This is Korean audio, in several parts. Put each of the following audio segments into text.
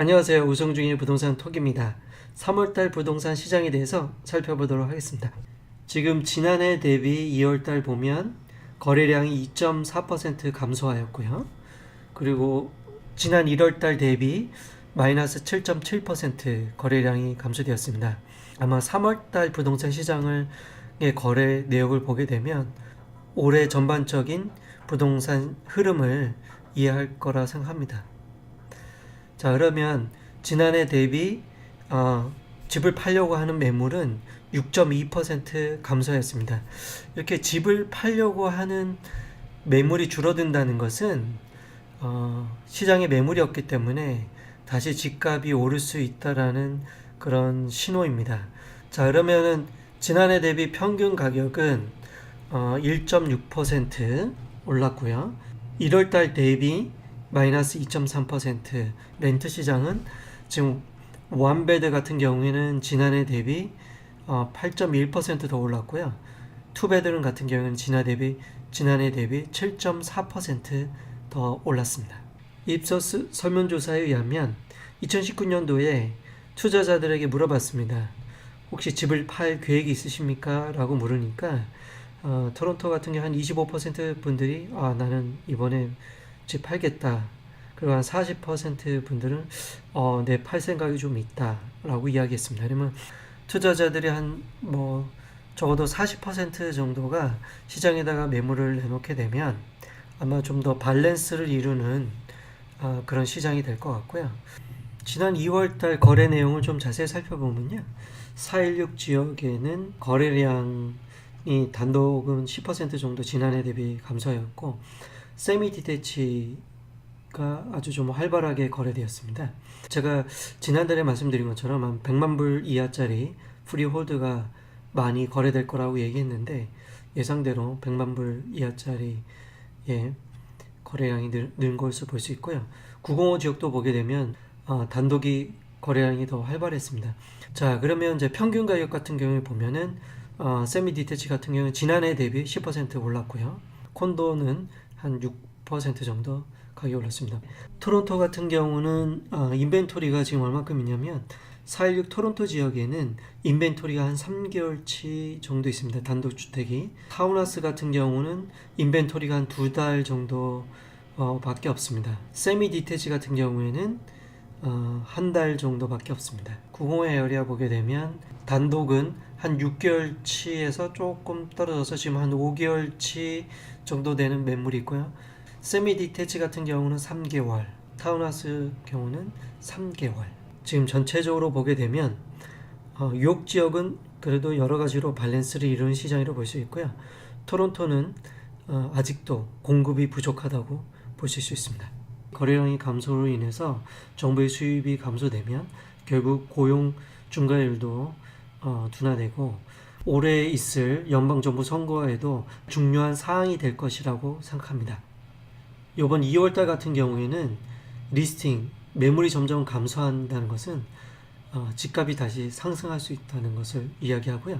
안녕하세요. 우성중의 부동산 톡입니다. 3월달 부동산 시장에 대해서 살펴보도록 하겠습니다. 지금 지난해 대비 2월달 보면 거래량이 2.4% 감소하였고요. 그리고 지난 1월달 대비 마이너스 7.7% 거래량이 감소되었습니다. 아마 3월달 부동산 시장의 거래 내역을 보게 되면 올해 전반적인 부동산 흐름을 이해할 거라 생각합니다. 자, 그러면 지난해 대비 집을 팔려고 하는 매물은 6.2% 감소했습니다. 이렇게 집을 팔려고 하는 매물이 줄어든다는 것은 시장에 매물이 없기 때문에 다시 집값이 오를 수 있다라는 그런 신호입니다. 자, 그러면은 지난해 대비 평균 가격은 1.6% 올랐고요. 1월달 대비 마이너스 2.3%, 렌트 시장은 지금 원베드 같은 경우에는 지난해 대비 8.1% 더 올랐고요. 투베드룸 같은 경우는 지난해 대비 7.4% 더 올랐습니다. 입소스 설문조사에 의하면 2019년도에 투자자들에게 물어봤습니다. 혹시 집을 팔 계획이 있으십니까? 라고 물으니까 토론토 같은 경우 한 25% 분들이 나는 이번에 집 팔겠다. 그리고 한 40% 분들은 내 팔 생각이 좀 있다 라고 이야기했습니다. 그러면 투자자들이 적어도 40% 정도가 시장에다가 매물을 내놓게 되면 아마 좀 더 밸런스를 이루는 그런 시장이 될 것 같고요. 지난 2월달 거래 내용을 좀 자세히 살펴보면요. 416 지역에는 거래량이 단독은 10% 정도 지난해 대비 감소였고 세미 디태치가 아주 좀 활발하게 거래되었습니다. 제가 지난달에 말씀드린 것처럼 한 100만 불 이하짜리 프리홀드가 많이 거래될 거라고 얘기했는데 예상대로 100만 불 이하짜리 거래량이 는 것을 볼 수 있고요. 905 지역도 보게 되면 단독이 거래량이 더 활발했습니다. 자, 그러면 이제 평균 가격 같은 경우에 보면은 세미 디태치 같은 경우는 지난해 대비 10% 올랐고요. 콘도는 한 6% 정도 가격이 올랐습니다. 토론토 같은 경우는 인벤토리가 지금 얼마큼이냐면 416 토론토 지역에는 인벤토리가 한 3개월치 정도 있습니다. 단독주택이. 타운하우스 같은 경우는 인벤토리가 한 2달 정도 밖에 없습니다. 세미 디태치 같은 경우에는 한 달 정도밖에 없습니다. 905 에어리아 보게 되면 단독은 한 6개월치에서 조금 떨어져서 지금 한 5개월치 정도 되는 매물이 있고요. 세미 디태치 같은 경우는 3개월, 타운하우스 경우는 3개월. 지금 전체적으로 보게 되면 뉴욕 지역은 그래도 여러 가지로 밸런스를 이루는 시장이라고 볼 수 있고요. 토론토는 아직도 공급이 부족하다고 보실 수 있습니다. 거래량이 감소로 인해서 정부의 수입이 감소되면 결국 고용 증가율도 둔화되고 올해 있을 연방정부 선거에도 중요한 사항이 될 것이라고 생각합니다. 이번 2월달 같은 경우에는 리스팅, 매물이 점점 감소한다는 것은 집값이 다시 상승할 수 있다는 것을 이야기하고요.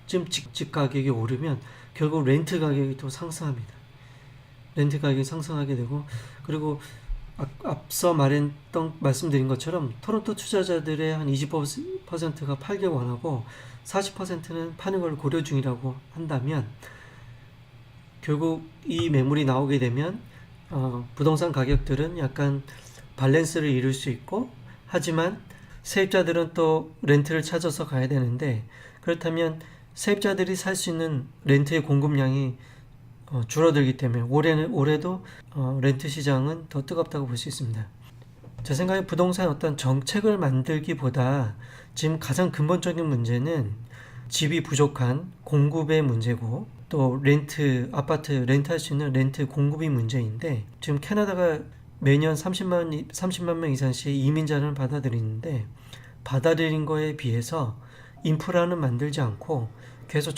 지금 집 가격이 오르면 결국 렌트 가격이 또 상승합니다. 렌트 가격이 상승하게 되고 그리고 앞서 말씀드린 것처럼 토론토 투자자들의 한 20%가 팔길 원하고 40%는 파는 걸 고려 중이라고 한다면 결국 이 매물이 나오게 되면 부동산 가격들은 약간 밸런스를 이룰 수 있고 하지만 세입자들은 또 렌트를 찾아서 가야 되는데 그렇다면 세입자들이 살 수 있는 렌트의 공급량이 줄어들기 때문에 올해도 렌트 시장은 더 뜨겁다고 볼 수 있습니다. 제 생각에 부동산 어떤 정책을 만들기보다 지금 가장 근본적인 문제는 집이 부족한 공급의 문제고 또 아파트 렌트할 수 있는 렌트 공급이 문제인데 지금 캐나다가 매년 30만 명 이상씩 이민자를 받아들이는데 받아들인 거에 비해서 인프라는 만들지 않고 계속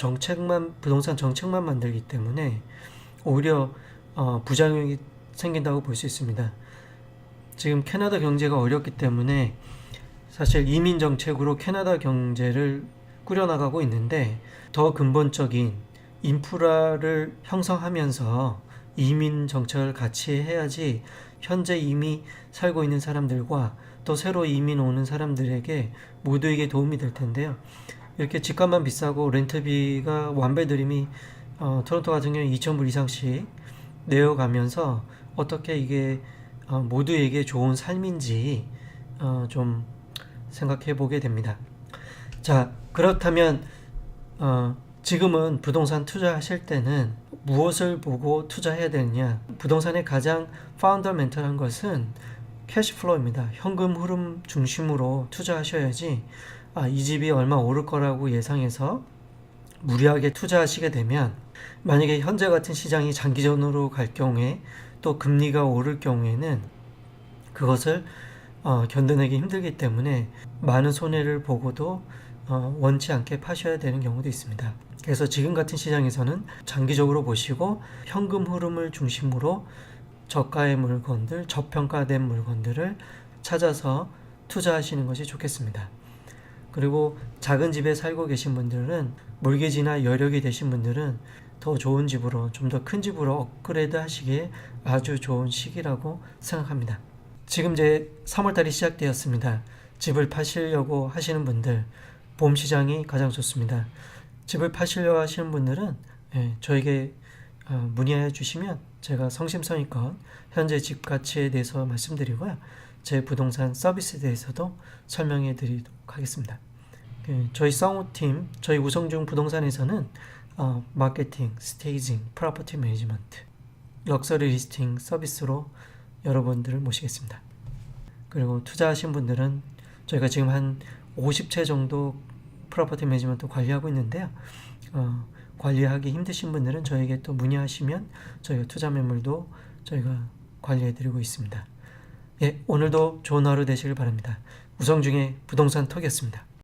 부동산 정책만 만들기 때문에 오히려 부작용이 생긴다고 볼 수 있습니다. 지금 캐나다 경제가 어렵기 때문에 사실 이민 정책으로 캐나다 경제를 꾸려나가고 있는데 더 근본적인 인프라를 형성하면서 이민 정책을 같이 해야지 현재 이미 살고 있는 사람들과 또 새로 이민 오는 사람들에게 모두에게 도움이 될 텐데요. 이렇게 집값만 비싸고 렌트비가 완배드림이 토론토 같은 경우에 2,000불 이상씩 내어가면서 어떻게 이게 모두에게 좋은 삶인지 좀 생각해 보게 됩니다. 자, 그렇다면 지금은 부동산 투자하실 때는 무엇을 보고 투자해야 되느냐? 부동산의 가장 파운더멘털한 것은 캐시플로우입니다. 현금 흐름 중심으로 투자하셔야지 이 집이 얼마 오를 거라고 예상해서 무리하게 투자하시게 되면 만약에 현재 같은 시장이 장기전으로 갈 경우에 또 금리가 오를 경우에는 그것을 견뎌내기 힘들기 때문에 많은 손해를 보고도 원치 않게 파셔야 되는 경우도 있습니다. 그래서 지금 같은 시장에서는 장기적으로 보시고 현금 흐름을 중심으로 저가의 물건들, 저평가된 물건들을 찾아서 투자하시는 것이 좋겠습니다. 그리고 작은 집에 살고 계신 분들은 몰개지나 여력이 되신 분들은 더 좋은 집으로, 좀 더 큰 집으로 업그레이드 하시기에 아주 좋은 시기라고 생각합니다. 지금 이제 3월달이 시작되었습니다. 집을 파시려고 하시는 분들, 봄 시장이 가장 좋습니다. 집을 파시려고 하시는 분들은 저에게 문의해 주시면 제가 성심성의껏 현재 집 가치에 대해서 말씀드리고요. 제 부동산 서비스에 대해서도 설명해 드리도록 하겠습니다. 저희 쌍호팀, 저희 우성중 부동산에서는 마케팅, 스테이징, 프로퍼티 매니지먼트, 럭셔리 리스팅 서비스로 여러분들을 모시겠습니다. 그리고 투자하신 분들은 저희가 지금 한 50채 정도 프로퍼티 매니지먼트 관리하고 있는데요. 관리하기 힘드신 분들은 저에게 또 문의하시면 저희가 투자 매물도 저희가 관리해드리고 있습니다. 오늘도 좋은 하루 되시길 바랍니다. 우성중의 부동산 톡이었습니다.